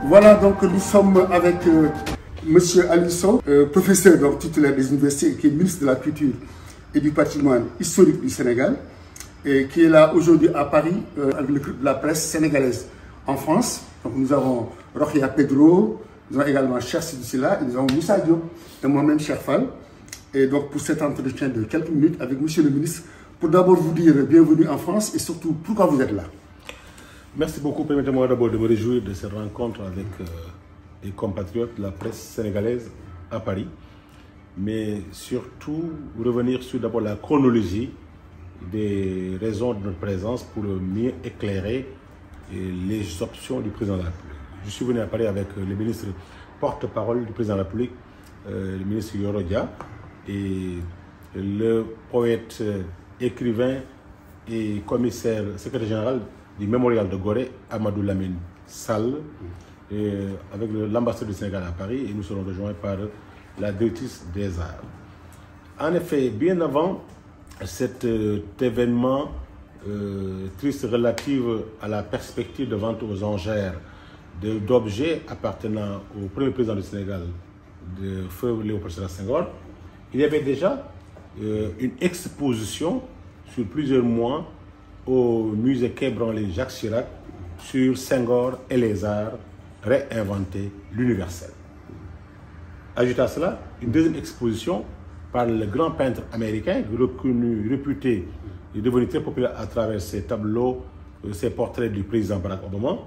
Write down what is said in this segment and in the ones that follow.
Voilà, donc nous sommes avec Monsieur Ali Sow, professeur donc, titulaire des universités, qui est ministre de la Culture et du Patrimoine historique du Sénégal, et qui est là aujourd'hui à Paris avec le groupe de la presse sénégalaise en France. Donc nous avons Rokhia Pedro, nous avons également Cheikh Sidou Sylla, et nous avons Moussa Diop et moi-même Cheikh Fall. Et donc pour cet entretien de quelques minutes avec Monsieur le ministre, pour d'abord vous dire bienvenue en France et surtout pourquoi vous êtes là. Merci beaucoup. Permettez-moi d'abord de me réjouir de cette rencontre avec les compatriotes de la presse sénégalaise à Paris, mais surtout revenir sur d'abord la chronologie des raisons de notre présence pour mieux éclairer les options du président de la République. Je suis venu à Paris avec le ministre porte-parole du président de la République, le ministre Yoro Dia, et le poète, écrivain et commissaire, secrétaire général du mémorial de Gorée, Amadou Lamine Sall, avec l'ambassadeur du Sénégal à Paris, et nous serons rejoints par la directrice des arts. En effet, bien avant cet événement triste relatif à la perspective de vente aux enchères d'objets appartenant au premier président du Sénégal, de feu Léopold Sédar Senghor, il y avait déjà une exposition sur plusieurs mois au musée Quai Branly Jacques Chirac sur Senghor et les arts, réinventer l'universel. Ajoutez à cela une deuxième exposition par le grand peintre américain, reconnu, réputé et devenu très populaire à travers ses tableaux, ses portraits du président Barack Obama,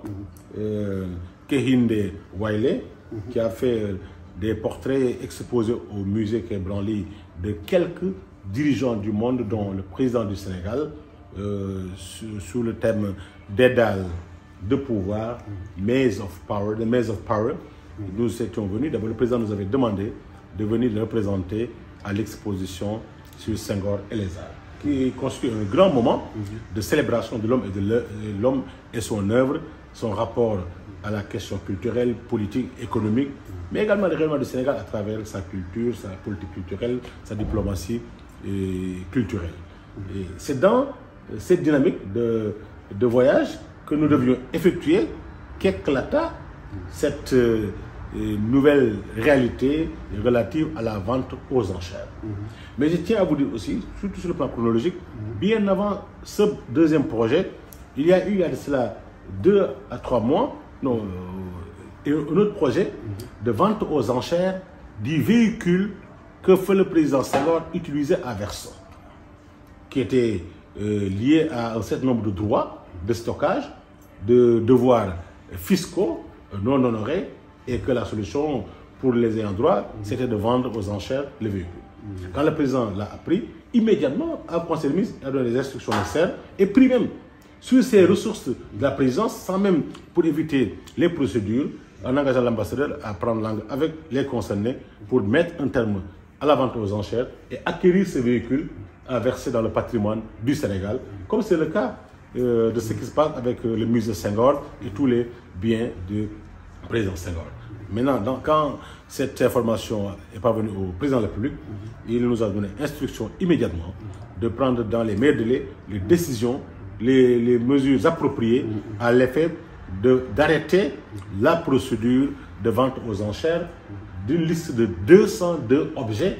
Kehinde Wiley, qui a fait des portraits exposés au musée Quai Branly de quelques dirigeants du monde, dont le président du Sénégal, sous le thème Dédale de pouvoir, Maze of Power, the Maze of Power. Nous étions venus, d'abord le président nous avait demandé de venir le représenter à l'exposition sur Senghor et les arts, qui constitue un grand moment de célébration de l'homme et de l'homme et son œuvre, son rapport à la question culturelle, politique, économique, mais également le rayonnement du Sénégal à travers sa culture, sa politique culturelle, sa diplomatie culturelle. C'est dans cette dynamique de voyage que nous devions effectuer qu'éclata cette nouvelle réalité relative à la vente aux enchères. Mais je tiens à vous dire aussi, surtout sur le plan chronologique, bien avant ce deuxième projet, il y a eu de cela 2 à 3 mois, un autre projet de vente aux enchères du véhicule que fait le président Senghor utiliser à Verson, qui était lié à un certain nombre de droits de stockage, de devoirs fiscaux non honorés, et que la solution pour les ayants droit, c'était de vendre aux enchères le véhicule. Quand le président l'a appris, immédiatement, un conseil de ministre a donné des instructions nécessaires et pris même sur ses ressources de la présidence, sans même pour éviter les procédures, en engageant l'ambassadeur à prendre langue avec les concernés pour mettre un terme à la vente aux enchères et acquérir ce véhicule à verser dans le patrimoine du Sénégal, comme c'est le cas de ce qui se passe avec le musée Senghor et tous les biens du président Senghor. Maintenant, quand cette information est parvenue au président de la République, il nous a donné instruction immédiatement de prendre dans les meilleurs délais les décisions, les mesures appropriées à l'effet d'arrêter la procédure de vente aux enchères d'une liste de 202 objets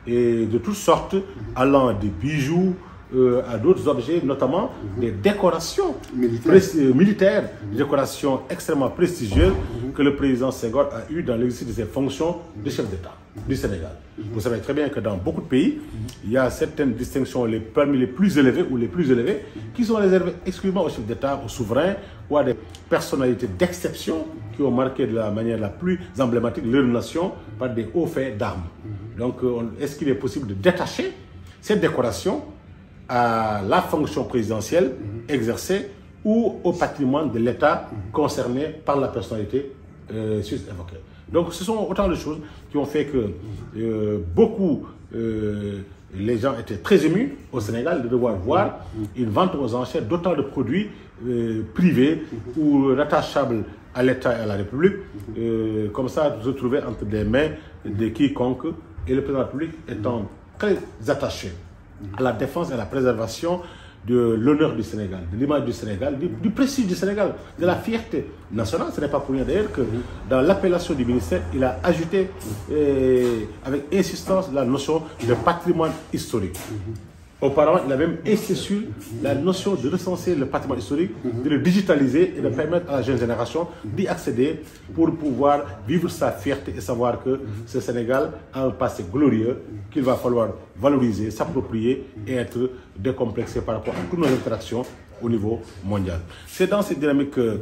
et de toutes sortes, allant des bijoux à d'autres objets, notamment des décorations militaires, des décorations extrêmement prestigieuses que le président Senghor a eues dans l'exercice de ses fonctions de chef d'État du Sénégal. Vous savez très bien que dans beaucoup de pays, il y a certaines distinctions parmi les plus élevées ou les plus élevées qui sont réservées exclusivement aux chefs d'État, aux souverains ou à des personnalités d'exception qui ont marqué de la manière la plus emblématique leur nation par des hauts faits d'armes. Donc, est-ce qu'il est possible de détacher cette décoration à la fonction présidentielle exercée ou au patrimoine de l'État concerné par la personnalité évoquée? Donc ce sont autant de choses qui ont fait que les gens étaient très émus au Sénégal de devoir voir une vente aux enchères d'autant de produits privés ou rattachables à l'État et à la République, comme ça se trouver entre des mains de quiconque, et le président de la République étant très attaché à la défense et à la préservation de l'honneur du Sénégal, de l'image du Sénégal, du prestige du Sénégal, de la fierté nationale. Ce n'est pas pour rien d'ailleurs que dans l'appellation du ministère, il a ajouté avec insistance la notion de patrimoine historique. Auparavant, il a même insisté sur la notion de recenser le patrimoine historique, de le digitaliser et de permettre à la jeune génération d'y accéder pour pouvoir vivre sa fierté et savoir que ce Sénégal a un passé glorieux qu'il va falloir valoriser, s'approprier et être décomplexé par rapport à toutes nos interactions au niveau mondial. C'est dans cette dynamique que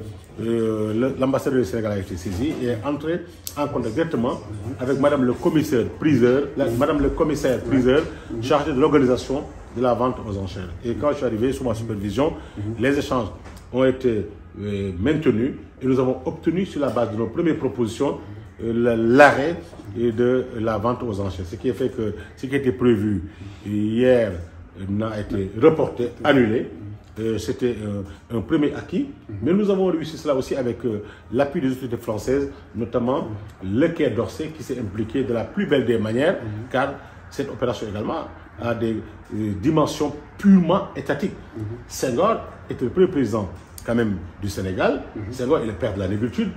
l'ambassadeur du Sénégal a été saisi et est entré en contact directement avec Madame le commissaire priseur, chargée de l'organisation de la vente aux enchères. Et quand je suis arrivé sous ma supervision, les échanges ont été maintenus et nous avons obtenu sur la base de nos premières propositions l'arrêt de la vente aux enchères. Ce qui a fait que ce qui était prévu hier n'a été reporté, annulé. C'était un premier acquis, mais nous avons réussi cela aussi avec l'appui des autorités françaises, notamment le Quai d'Orsay qui s'est impliqué de la plus belle des manières, car cette opération également a des dimensions purement étatiques. Senghor était le premier président quand même du Sénégal. Senghor est le père de la négritude.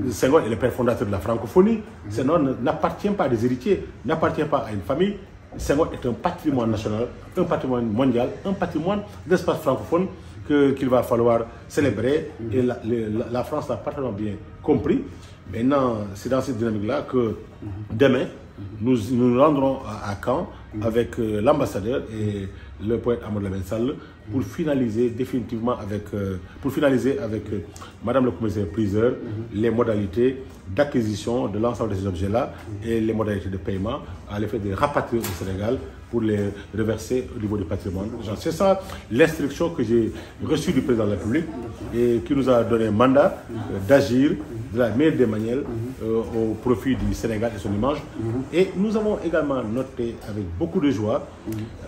Senghor est le père fondateur de la francophonie. Senghor n'appartient pas à des héritiers, n'appartient pas à une famille. Senghor est un patrimoine national, un patrimoine mondial, un patrimoine d'espace francophone qu'il va falloir célébrer. Et la France l'a parfaitement bien compris. Maintenant, c'est dans cette dynamique-là que demain, nous nous rendrons à Caen avec l'ambassadeur et le poète Amadou Lamine Sall pour finaliser définitivement avec, Madame le commissaire priseur les modalités d'acquisition de l'ensemble de ces objets-là et les modalités de paiement à l'effet de rapatrier au Sénégal pour les reverser au niveau du patrimoine. C'est ça l'instruction que j'ai reçue du président de la République et qui nous a donné mandat d'agir de la meilleure des manières au profit du Sénégal et son image. Et nous avons également noté avec beaucoup de joie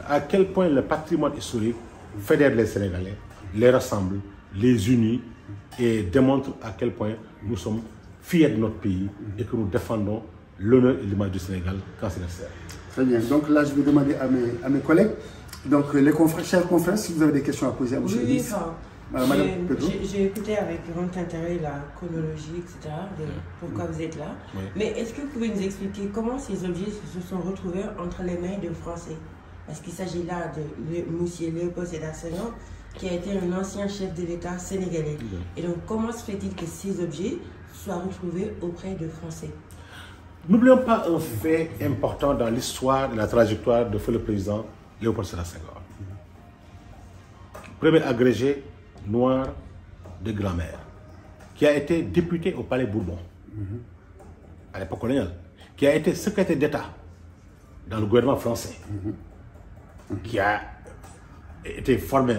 à quel point le patrimoine historique fédère les Sénégalais, les rassemble, les unit et démontre à quel point nous sommes fiers de notre pays et que nous défendons l'honneur et l'image du Sénégal quand c'est nécessaire. Très bien. Donc là, je vais demander à mes collègues, donc chers confrères, si vous avez des questions à poser à M. le ministre. J'ai écouté avec grand intérêt la chronologie, etc., de pourquoi vous êtes là. Mais est-ce que vous pouvez nous expliquer comment ces objets se sont retrouvés entre les mains de Français? Parce qu'il s'agit là de M. Léopold Sédar Senghor, qui a été un ancien chef de l'État sénégalais. Et donc, comment se fait-il que ces objets soient retrouvés auprès de Français? N'oublions pas un fait important dans l'histoire et la trajectoire de feu le président Léopold Sédar Senghor. Premier agrégé noir de grand-mère, qui a été député au Palais Bourbon, à l'époque coloniale, qui a été secrétaire d'État dans le gouvernement français, qui a été formé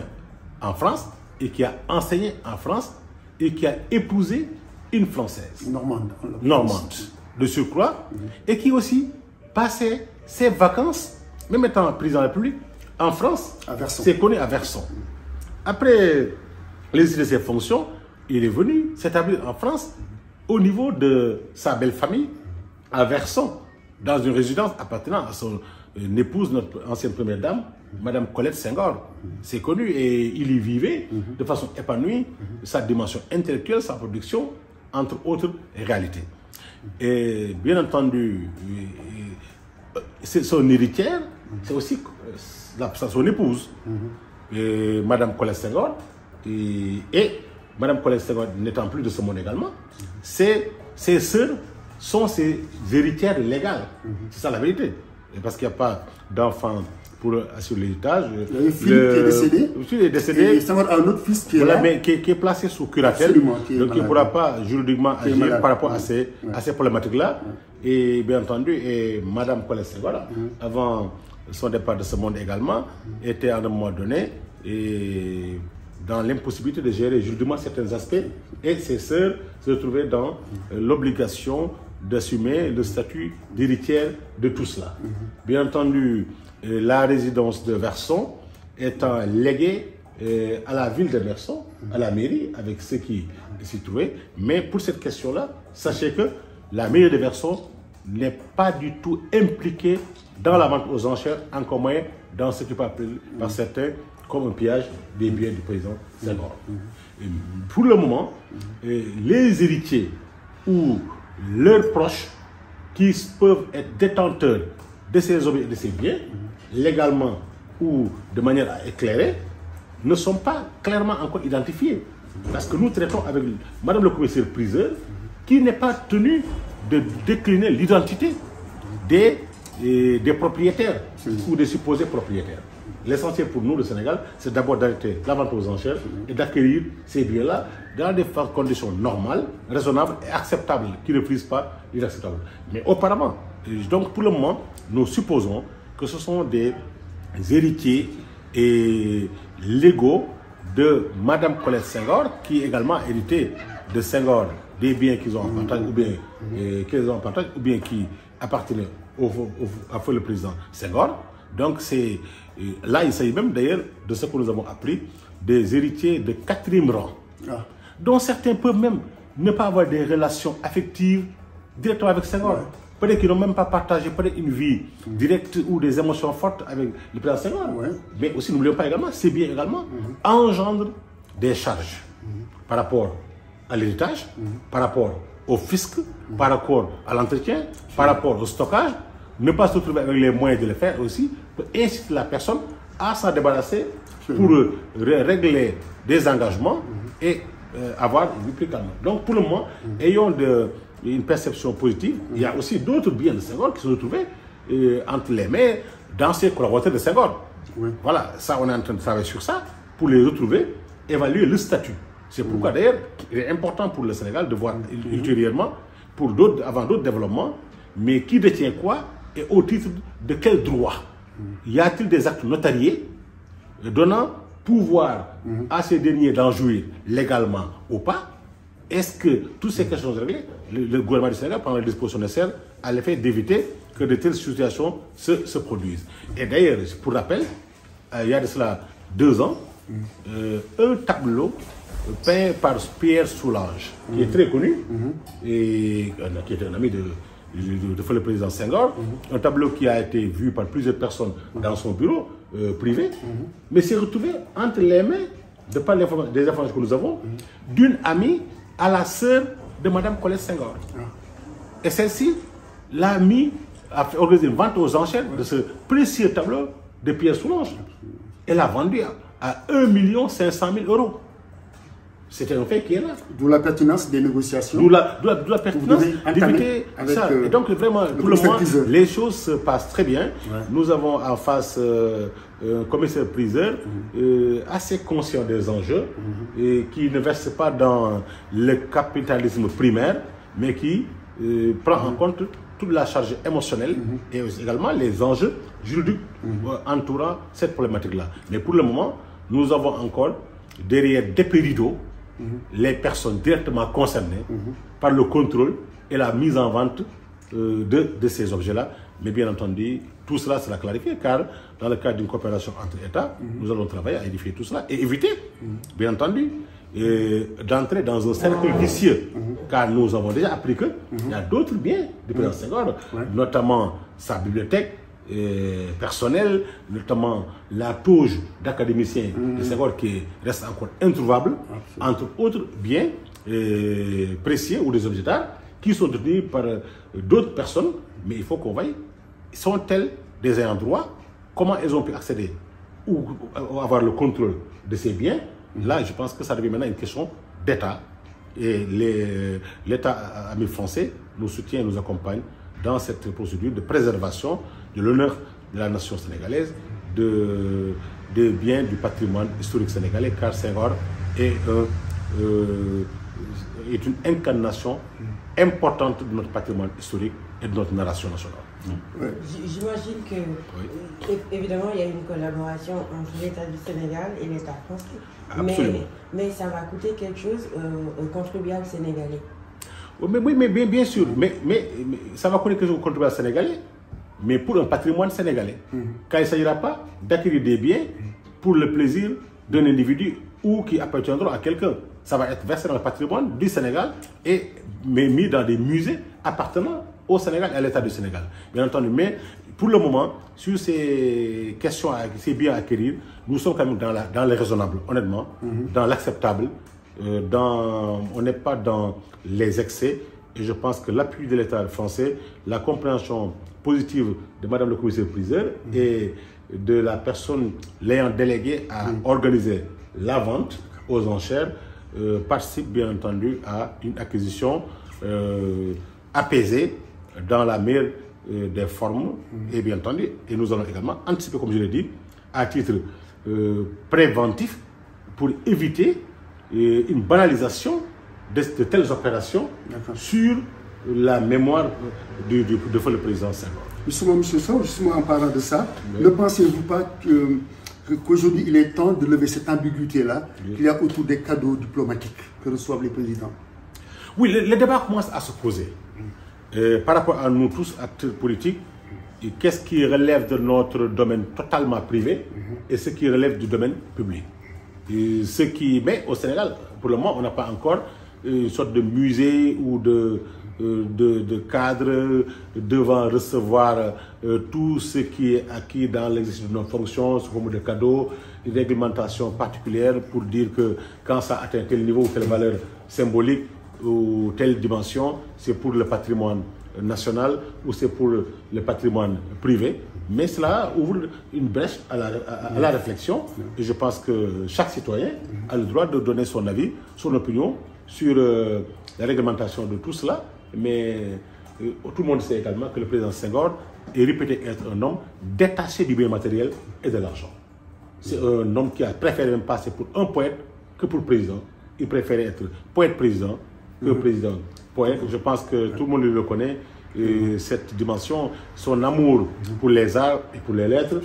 en France et qui a enseigné en France et qui a épousé une Française. Normande. De surcroît, et qui aussi passait ses vacances, même étant président de la République, en France, c'est connu à Verson. Après l'exercice de ses fonctions, il est venu s'établir en France au niveau de sa belle famille, à Verson, dans une résidence appartenant à son épouse, notre ancienne première dame, Madame Colette Senghor. C'est connu et il y vivait de façon épanouie, sa dimension intellectuelle, sa production, entre autres réalités. Et bien entendu, c'est son héritière, c'est aussi son épouse, Madame Colette Senghor, et Madame Colette Senghor n'étant plus de ce monde également, ses sœurs sont ses héritières légales. C'est ça la vérité. Et parce qu'il n'y a pas d'enfant pour assurer l'héritage. Le Philippe qui est décédé. Et Senghor a un autre fils qui est là. Mais qui est placé sous curatelle. Donc il ne pourra pas juridiquement agir par rapport à ces problématiques-là. Et bien entendu, Madame Colette Senghor, avant son départ de ce monde également, était à un moment donné dans l'impossibilité de gérer juridiquement certains aspects. Et ses sœurs se retrouvaient dans l'obligation d'assumer le statut d'héritière de tout cela. Bien entendu, la résidence de Verson étant léguée à la ville de Verson, à la mairie, avec ceux qui s'y trouvaient. Mais pour cette question-là, sachez que la mairie de Verson n'est pas du tout impliquée dans la vente aux enchères, encore moins dans ce qui peut appeler par certains comme un pillage des biens du président Senghor. Pour le moment, les héritiers ou leurs proches qui peuvent être détenteurs de ces objets et de ces biens, légalement ou de manière éclairée, ne sont pas clairement encore identifiés. Parce que nous traitons avec Madame le commissaire priseur, qui n'est pas tenu de décliner l'identité des propriétaires ou des supposés propriétaires. L'essentiel pour nous, le Sénégal, c'est d'abord d'arrêter la vente aux enchères et d'acquérir ces biens-là dans des conditions normales, raisonnables et acceptables, qui ne refusent pas l'inacceptable. Mais auparavant, donc pour le moment, nous supposons que ce sont des héritiers et légaux de Madame Colette Senghor, qui également a hérité de Senghor des biens qu'ils ont en partage ou bien qui appartenaient à feu le président Senghor. Donc là, il s'agit même d'ailleurs de ce que nous avons appris, des héritiers de 4e rang, dont certains peuvent même ne pas avoir des relations affectives directement avec Senghor. Peut-être qu'ils n'ont même pas partagé une vie directe ou des émotions fortes avec le président Senghor. Mais aussi, n'oublions pas également, ces biens également engendrent des charges par rapport à l'héritage, par rapport au fisc, par rapport à l'entretien, par rapport au stockage. Ne pas se retrouver avec les moyens de le faire aussi, peut inciter la personne à s'en débarrasser pour régler des engagements et avoir une vie plus calme. Donc pour le moment, ayons une perception positive. Il y a aussi d'autres biens de Senghor qui se retrouvent entre les mains d'anciens collaborateurs de Senghor. Voilà, ça on est en train de travailler sur ça pour les retrouver, évaluer le statut. C'est pourquoi d'ailleurs il est important pour le Sénégal de voir ultérieurement, avant d'autres développements, mais qui détient quoi et au titre de quel droit. Y a-t-il des actes notariés donnant pouvoir à ces derniers d'en jouir légalement ou pas? Est-ce que toutes ces questions sont réglées? Le gouvernement du Sénégal prend les dispositions nécessaires à l'effet d'éviter que de telles situations se produisent. Et d'ailleurs, pour rappel, il y a de cela 2 ans, un tableau peint par Pierre Soulange, qui est très connu, et qui est un ami de feu le président Senghor, un tableau qui a été vu par plusieurs personnes dans son bureau privé, mais s'est retrouvé entre les mains, de par des informations que nous avons, d'une amie à la sœur de Madame Colette Senghor. Et celle-ci l'a mis a organisé une vente aux enchères de ce précieux tableau de Pierre Soulange. Elle a vendu à 1 500 000 €. C'était un fait qui est là. D'où la pertinence des négociations. D'où la pertinence d'éviter ça. Et donc vraiment, pour le moment, les choses se passent très bien. Nous avons en face un commissaire priseur assez conscient des enjeux et qui ne verse pas dans le capitalisme primaire, mais qui prend en compte toute la charge émotionnelle et également les enjeux juridiques entourant cette problématique-là. Mais pour le moment, nous avons encore derrière des rideaux les personnes directement concernées par le contrôle et la mise en vente de ces objets-là. Mais bien entendu, tout cela sera clarifié car dans le cadre d'une coopération entre États, nous allons travailler à édifier tout cela et éviter, bien entendu, d'entrer dans un cercle vicieux. Car nous avons déjà appris qu'il y a d'autres biens du président Senghor, notamment sa bibliothèque personnelle, notamment la touche d'académiciens de Senghor qui reste encore introuvable, entre autres biens précieux ou des objets d'art qui sont détenus par d'autres personnes. Mais il faut qu'on voie, sont-elles des ayants droit? Comment elles ont pu accéder ou avoir le contrôle de ces biens? Là, je pense que ça devient maintenant une question d'État. Et l'État ami français nous soutient et nous accompagne dans cette procédure de préservation de l'honneur de la nation sénégalaise, des biens du patrimoine historique sénégalais, car Senghor est une incarnation importante de notre patrimoine historique et de notre narration nationale. J'imagine que, évidemment, il y a une collaboration entre l'État du Sénégal et l'État français. Mais ça va coûter quelque chose aux contribuables sénégalais. Oui, mais bien sûr, mais ça va coûter quelque chose aux contribuables sénégalais, mais pour un patrimoine sénégalais. Quand il ne s'agira pas d'acquérir des biens pour le plaisir d'un individu ou qui appartiendront à quelqu'un. Ça va être versé dans le patrimoine du Sénégal et mis dans des musées appartenant au Sénégal et à l'État du Sénégal, bien entendu. Mais pour le moment, sur ces questions, ces biens à acquérir, nous sommes quand même dans le raisonnable, honnêtement, dans l'acceptable. On n'est pas dans les excès. Et je pense que l'appui de l'État français, la compréhension positive de Madame le commissaire-priseur et de la personne l'ayant délégué à organiser la vente aux enchères participe bien entendu à une acquisition apaisée dans la meilleure des formes et bien entendu, et nous allons également anticiper, comme je l'ai dit, à titre préventif pour éviter une banalisation de telles opérations sur la mémoire de feu le président Senghor. Justement, M. Sow, justement en parlant de ça, ne pensez-vous pas qu'aujourd'hui il est temps de lever cette ambiguïté-là qu'il y a autour des cadeaux diplomatiques que reçoivent les présidents? Oui, le débat commence à se poser. Par rapport à nous tous, acteurs politiques, qu'est-ce qui relève de notre domaine totalement privé et ce qui relève du domaine public. Mais au Sénégal, pour le moment, on n'a pas encore une sorte de musée ou de cadre devant recevoir tout ce qui est acquis dans l'exercice de nos fonctions sous forme de cadeaux, une réglementation particulière pour dire que quand ça atteint tel niveau ou telle valeur symbolique ou telle dimension, c'est pour le patrimoine national ou c'est pour le patrimoine privé. Mais cela ouvre une brèche à la réflexion et je pense que chaque citoyen a le droit de donner son avis, son opinion sur la réglementation de tout cela. Mais tout le monde sait également que le président Senghor est réputé être un homme détaché du bien matériel et de l'argent. C'est un homme qui a préféré même passer pour un poète que pour président. Il préférait être poète-président que président-poète. Je pense que tout le monde le connaît. Cette dimension, son amour pour les arts et pour les lettres,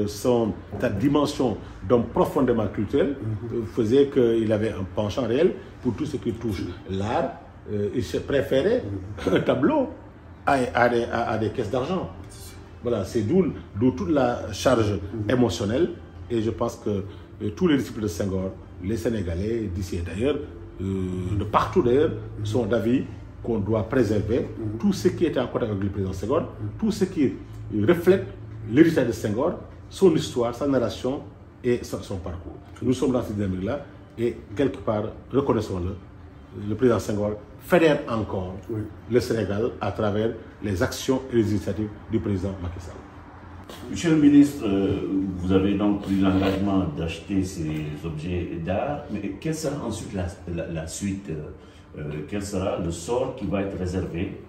sa dimension d'homme profondément culturel faisait qu'il avait un penchant réel pour tout ce qui touche l'art. Il se préférait un tableau à des caisses d'argent. Voilà, c'est d'où toute la charge émotionnelle. Et je pense que tous les disciples de Senghor, les Sénégalais, d'ici et d'ailleurs, de partout d'ailleurs, sont d'avis qu'on doit préserver tout ce qui était en contact avec le président Senghor, tout ce qui reflète l'héritage de Senghor, son histoire, sa narration et son parcours. Nous sommes dans cette dynamique-là et quelque part, reconnaissons-le, le président Senghor fédère encore le Sénégal à travers les actions et les initiatives du président Macky Sall. Monsieur le ministre, vous avez donc pris l'engagement d'acheter ces objets d'art, mais quelle sera ensuite la suite? Quel sera le sort qui va être réservé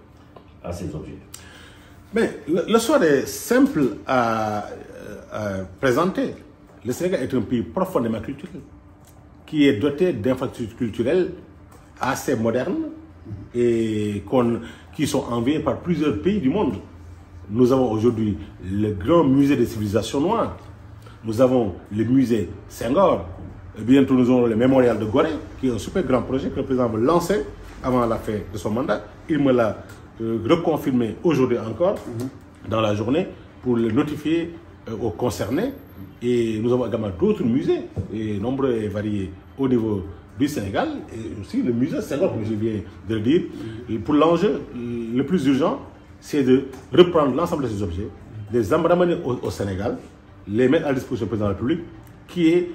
à ces objets? Mais le sort est simple à présenter. Le Sénégal est un pays profondément culturel, qui est doté d'infrastructures culturelles assez modernes et qui sont enviées par plusieurs pays du monde. Nous avons aujourd'hui le grand musée des civilisations noires. Nous avons le musée Senghor. Et bientôt, nous aurons le mémorial de Gorée, qui est un super grand projet que le président veut lancer avant la fin de son mandat. Il me l'a reconfirmé aujourd'hui encore, dans la journée, pour le notifier aux concernés. Et nous avons également d'autres musées, et nombreux et variés au niveau du Sénégal, et aussi le musée Senghor, comme je viens de le dire. Pour l'enjeu, le plus urgent, c'est de reprendre l'ensemble de ces objets, de les ramener au Sénégal, les mettre à la disposition du président de la République, qui est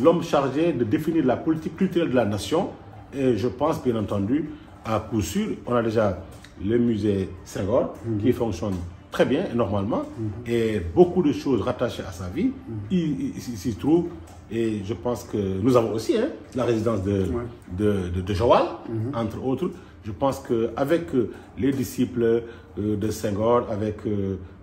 l'homme chargé de définir la politique culturelle de la nation. Et je pense bien entendu, à coup sûr, on a déjà le musée Senghor qui fonctionne très bien et normalement, et beaucoup de choses rattachées à sa vie s'y trouvent. Et je pense que nous avons aussi la résidence de Joal, entre autres. Je pense qu'avec les disciples de Senghor, avec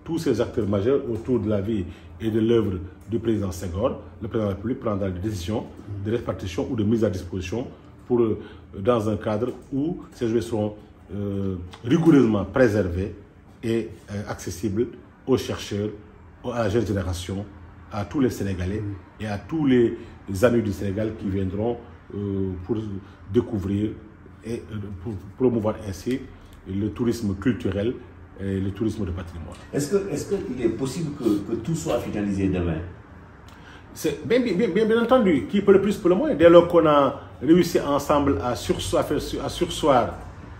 tous ces acteurs majeurs autour de la vie et de l'œuvre du président Senghor, le président de la République prendra des décisions de répartition ou de mise à disposition dans un cadre où ces objets seront rigoureusement préservés et accessibles aux chercheurs, à la jeune génération, à tous les Sénégalais et à tous les amis du Sénégal qui viendront pour découvrir et pour promouvoir ainsi le tourisme culturel et le tourisme de patrimoine. Est-ce qu'il est possible que tout soit finalisé demain? C'est bien entendu, qui peut le plus, peut le moins. Dès lors qu'on a réussi ensemble à sursoir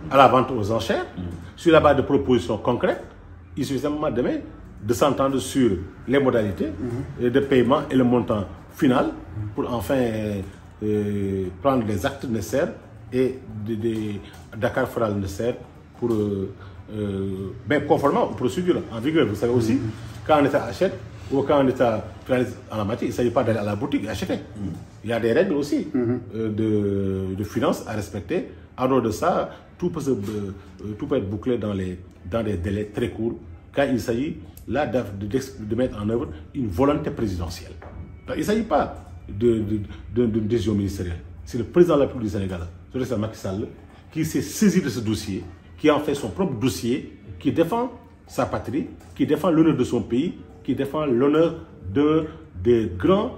à la vente aux enchères, sur la base de propositions concrètes. Il suffit simplement demain de s'entendre sur les modalités de paiement et le montant final pour enfin prendre les actes nécessaires et Dakar fera le nécessaire pour, conformément aux procédures en vigueur. Vous savez aussi, quand un État achète ou quand un État finalise en la matière, il ne s'agit pas d'aller à la boutique et acheter. Il y a des règles aussi de finances à respecter. En dehors de ça, tout peut être bouclé dans des délais très courts quand il s'agit là de mettre en œuvre une volonté présidentielle. Donc, il ne s'agit pas d'une décision ministérielle. C'est le président de la République du Sénégal, Macky Sall, qui s'est saisi de ce dossier, qui en fait son propre dossier, qui défend sa patrie, qui défend l'honneur de son pays, qui défend l'honneur des grandes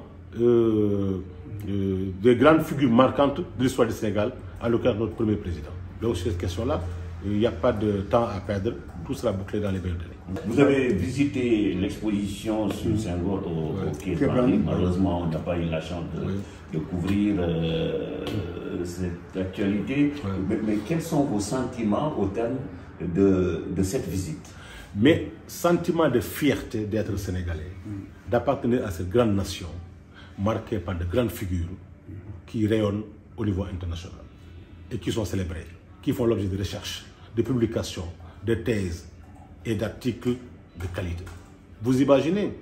figures marquantes de l'histoire du Sénégal, en l'occurrence notre premier président. Donc sur cette question-là, il n'y a pas de temps à perdre, tout sera bouclé dans les meilleurs délais. Vous avez visité l'exposition sur Senghor au Quai Branly. Malheureusement, on n'a pas eu la chance de couvrir cette actualité. Mais quels sont vos sentiments au terme de cette visite? Mais sentiment de fierté d'être sénégalais, d'appartenir à cette grande nation, marquée par de grandes figures qui rayonnent au niveau international et qui sont célébrées, qui font l'objet de recherches, de publications, de thèses et d'articles de qualité. Vous imaginez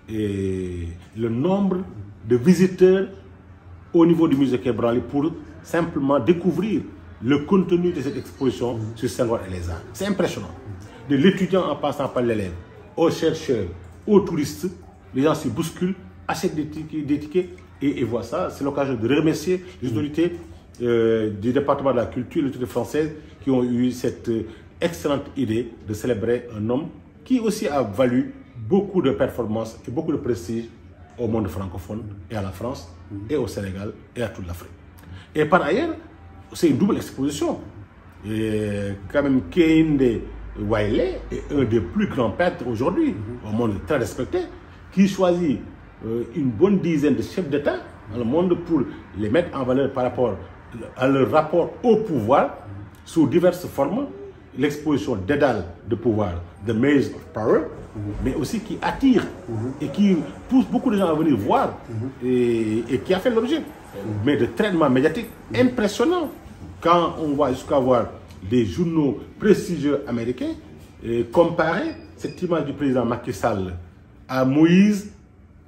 le nombre de visiteurs au niveau du musée Quai Branly pour simplement découvrir le contenu de cette exposition sur Senghor et les arts. C'est impressionnant. De l'étudiant en passant par l'élève, aux chercheurs, aux touristes, les gens se bousculent, achètent des tickets et voient ça. C'est l'occasion de remercier les autorités du département de la culture, les autorités françaises qui ont eu cette excellente idée de célébrer un homme qui aussi a valu beaucoup de performances et beaucoup de prestige au monde francophone et à la France et au Sénégal et à toute l'Afrique. Et par ailleurs, c'est une double exposition. Et quand même, Kehinde Wiley est un des plus grands peintres aujourd'hui, au monde très respecté, qui choisit une bonne dizaine de chefs d'État dans le monde pour les mettre en valeur par rapport à leur rapport au pouvoir sous diverses formes. L'exposition dédale de pouvoir, The Maze of Power, mais aussi qui attire et qui pousse beaucoup de gens à venir voir et qui a fait l'objet mais de traitements médiatiques impressionnants. Quand on va jusqu'à voir des journaux prestigieux américains comparer cette image du président Macky Sall à Moïse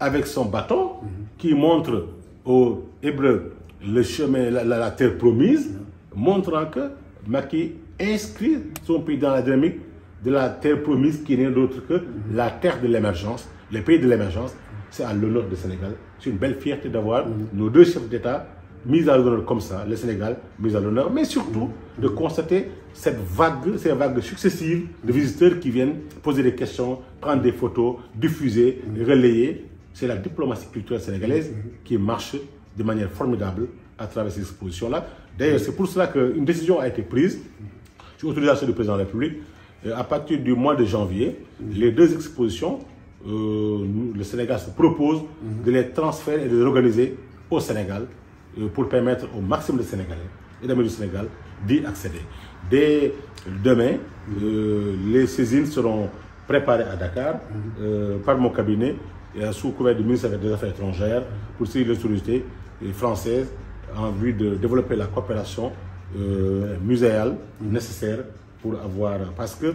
avec son bâton qui montre aux Hébreux le chemin, la terre promise, montrant que Macky inscrit son pays dans la dynamique de la terre promise qui n'est d'autre que la terre de l'émergence, le pays de l'émergence. C'est à l'honneur du Sénégal. C'est une belle fierté d'avoir nos deux chefs d'État mis à l'honneur comme ça, le Sénégal mis à l'honneur, mais surtout de constater ces vagues successives de visiteurs qui viennent poser des questions, prendre des photos, diffuser, relayer. C'est la diplomatie culturelle sénégalaise qui marche de manière formidable à travers ces expositions-là. D'ailleurs, c'est pour cela qu'une décision a été prise sur autorisation du président de la République. À partir du mois de janvier, les deux expositions, le Sénégal se propose de les transférer et de les organiser au Sénégal pour permettre au maximum de Sénégalais et d'amis du Sénégal d'y accéder. Dès demain, les saisines seront préparées à Dakar par mon cabinet sous couvert du ministère des Affaires étrangères pour suivre les autorités françaises en vue de développer la coopération muséale nécessaire pour avoir... Parce que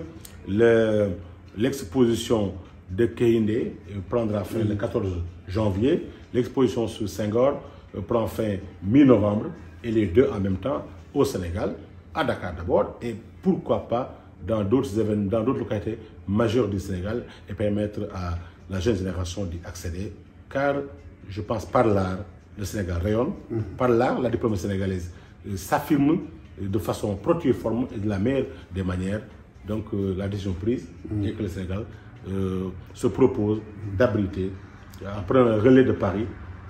l'exposition de Kehinde prendra fin le 14 janvier, l'exposition sur Senghor prend fin mi-novembre et les deux en même temps au Sénégal, à Dakar d'abord et pourquoi pas dans d'autres événements, dans d'autres localités majeures du Sénégal et permettre à la jeune génération d'y accéder car je pense par l'art le Sénégal rayonne, par l'art la diplomatie sénégalaise s'affirme de façon protéiforme et de la meilleure des manières. Donc la décision prise est que le Sénégal se propose d'abriter, en prenant un relais de Paris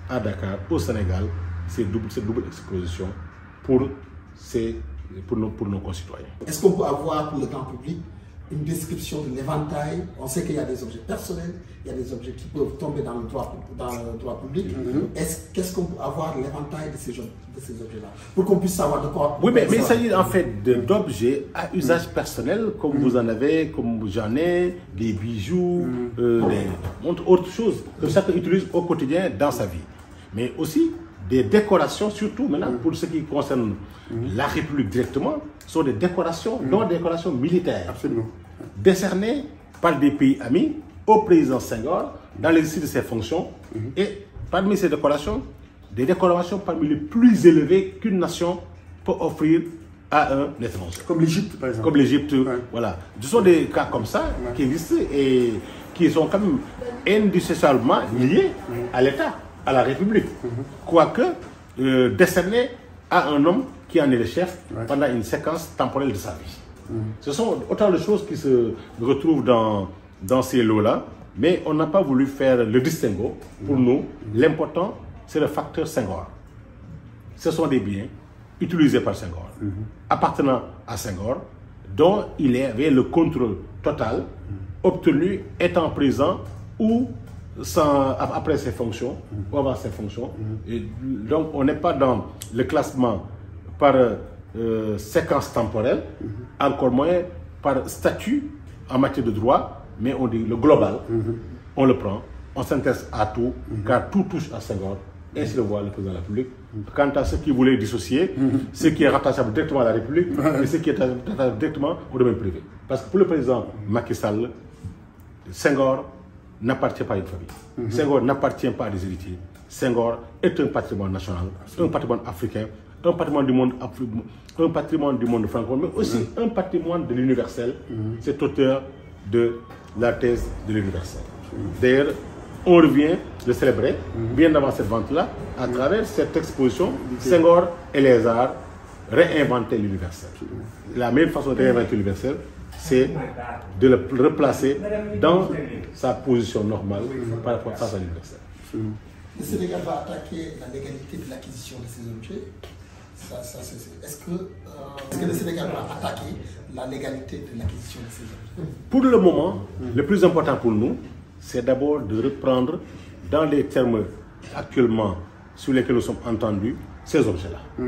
à Dakar, au Sénégal, cette double exposition pour nos concitoyens. Est-ce qu'on peut avoir pour le grand public une description de l'éventail. On sait qu'il y a des objets personnels, il y a des objets qui peuvent tomber dans le droit public. Qu'est-ce qu'on peut avoir l'éventail de ces objets-là, pour qu'on puisse savoir de quoi... Oui, mais il s'agit en fait d'objets à usage personnel, comme vous en avez, comme j'en ai, des bijoux, autre chose que chacun utilise au quotidien dans sa vie. Mais aussi des décorations, surtout maintenant pour ce qui concerne la République directement, sont des décorations, dont des décorations militaires. Absolument. Décernées par des pays amis au président Senghor dans l'exercice de ses fonctions. Et parmi ces décorations, des décorations parmi les plus élevées qu'une nation peut offrir à un étranger. Comme l'Égypte, par exemple. Comme l'Égypte, voilà. Ce sont des cas comme ça qui existent et qui sont quand même indissociablement liés à l'État, à la République. Quoique décernés à un homme qui en est le chef pendant une séquence temporelle de sa vie. Ce sont autant de choses qui se retrouvent dans ces lots-là, mais on n'a pas voulu faire le distinguo. Pour nous, l'important, c'est le facteur Senghor. Ce sont des biens utilisés par Senghor, appartenant à Senghor, dont il avait le contrôle total, obtenu étant présent ou après ses fonctions, ou avant ses fonctions. Et donc, on n'est pas dans le classement par séquence temporelle, encore moins par statut en matière de droit, mais on dit le global, on le prend, on s'intéresse à tout, car tout touche à Senghor, ainsi le voit le président de la République. Quant à ce qui voulait dissocier, ce qui est rattachable directement à la République et ce qui est rattachable directement au domaine privé. Parce que pour le président Macky Sall, Senghor n'appartient pas à une famille. Senghor n'appartient pas à des héritiers. Senghor est un patrimoine national, un patrimoine africain, un patrimoine du monde francophone, mais aussi un patrimoine de l'universel. C'est auteur de la thèse de l'universel. D'ailleurs, on revient de célébrer, bien avant cette vente-là, à travers cette exposition, Senghor et les arts, réinventer l'universel. La meilleure façon de réinventer l'universel, c'est de le replacer dans sa position normale par rapport à l'universel. Le Sénégal va attaquer la légalité de l'acquisition de ces objets. Est-ce que le Sénégal va attaquer la légalité de l'acquisition de ces objets? Pour le moment, le plus important pour nous, c'est d'abord de reprendre dans les termes actuellement sur lesquels nous sommes entendus ces objets-là.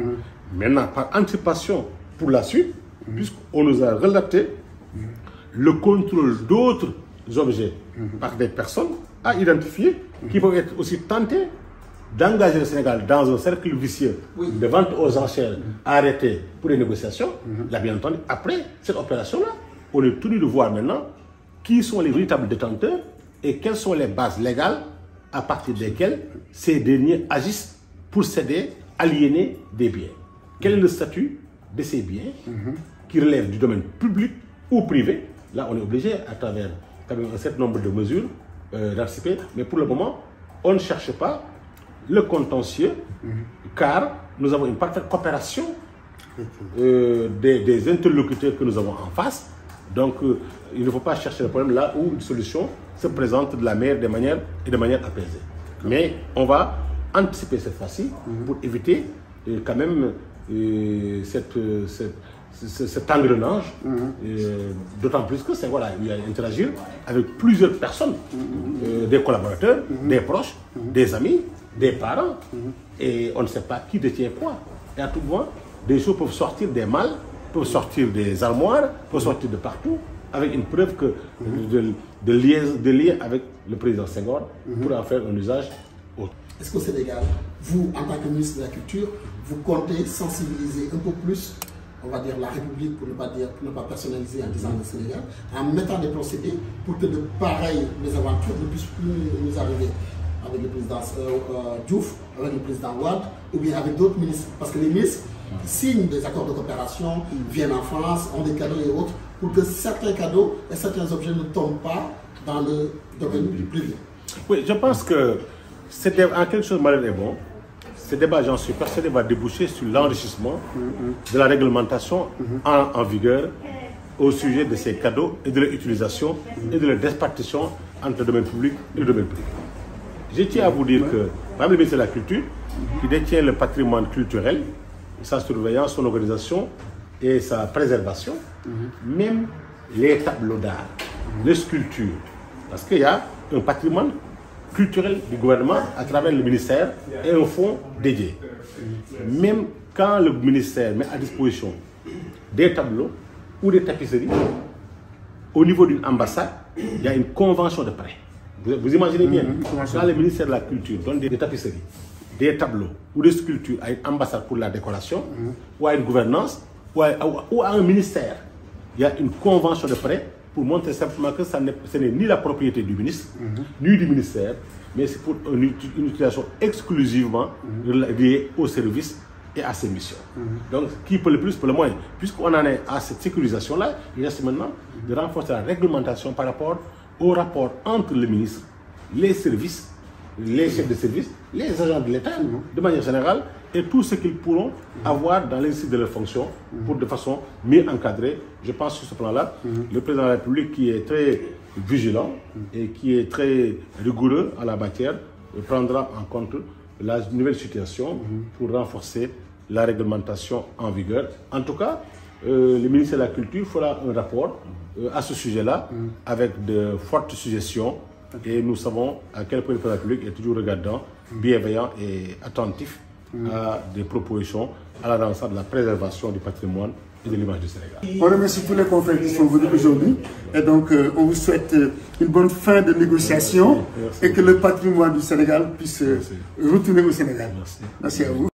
Maintenant, par anticipation pour la suite, puisqu'on nous a relaté le contrôle d'autres objets par des personnes à identifier qui peuvent être aussi tentés d'engager le Sénégal dans un cercle vicieux de vente aux enchères arrêtées pour les négociations. Là, bien entendu, après cette opération-là, on est tenu de voir maintenant qui sont les véritables détenteurs et quelles sont les bases légales à partir desquelles ces derniers agissent pour céder, aliéner des biens. Quel est le statut de ces biens qui relèvent du domaine public ou privé? Là, on est obligé, à travers un certain nombre de mesures, d'anticiper. Mais pour le moment, on ne cherche pas le contentieux, car nous avons une parfaite coopération des interlocuteurs que nous avons en face. Donc, il ne faut pas chercher le problème là où une solution se présente de la meilleure des manières et de manière apaisée. Mais on va anticiper cette fois-ci pour éviter quand même cet engrenage, d'autant plus que c'est voilà, il y a interagir avec plusieurs personnes, des collaborateurs, des proches, des amis, des parents, et on ne sait pas qui détient quoi. Et à tout moment, des choses peuvent sortir des malles, peuvent sortir des armoires, peuvent sortir de partout, avec une preuve que de lien avec le président Senghor pour en faire un usage autre. Est-ce qu'au Sénégal, vous, en tant que ministre de la Culture, vous comptez sensibiliser un peu plus, on va dire, la République, pour ne pas personnaliser en disant le Sénégal, en mettant des procédés pour que de pareilles mésaventures ne puissent plus nous arriver avec le président Diouf, avec le président Wade, ou bien avec d'autres ministres? Parce que les ministres signent des accords de coopération, viennent en France, ont des cadeaux et autres, pour que certains cadeaux et certains objets ne tombent pas dans le domaine privé. Oui, je pense que c'est en quelque chose malheur est bon. Ce débat, j'en suis persuadé, va déboucher sur l'enrichissement de la réglementation en vigueur au sujet de ces cadeaux et de leur utilisation et de leur répartition entre le domaine public et le domaine privé. Je tiens à vous dire que, même le ministre de la Culture, qui détient le patrimoine culturel, sa surveillance, son organisation et sa préservation, même les tableaux d'art, les sculptures. Parce qu'il y a un patrimoine culturel du gouvernement à travers le ministère et un fonds dédié. Même quand le ministère met à disposition des tableaux ou des tapisseries, au niveau d'une ambassade, il y a une convention de prêt. Vous imaginez bien, quand le ministère de la Culture donne des tapisseries, des tableaux ou des sculptures à une ambassade pour la décoration, ou à une gouvernance, ou à un ministère, il y a une convention de prêt pour montrer simplement que ce n'est ni la propriété du ministre, ni du ministère, mais c'est pour une utilisation exclusivement liée au service et à ses missions. Donc, qui peut le plus, peut le moins. Puisqu'on en est à cette sécurisation-là, il reste maintenant de renforcer la réglementation par rapport au rapport entre le ministre, les services, les chefs de service, les agents de l'État, de manière générale, et tout ce qu'ils pourront avoir dans l'exercice de leurs fonctions pour de façon mieux encadrée. Je pense sur ce plan-là, le président de la République qui est très vigilant et qui est très rigoureux en la matière prendra en compte la nouvelle situation pour renforcer la réglementation en vigueur. En tout cas, le ministère de la Culture fera un rapport à ce sujet-là avec de fortes suggestions et nous savons à quel point le président de la République est toujours regardant, bienveillant et attentif à des propositions à la lancée de la préservation du patrimoine et de l'image du Sénégal. On remercie tous les confrères qui sont venus aujourd'hui et donc on vous souhaite une bonne fin de négociation et que le patrimoine du Sénégal puisse retourner au Sénégal. Merci à vous.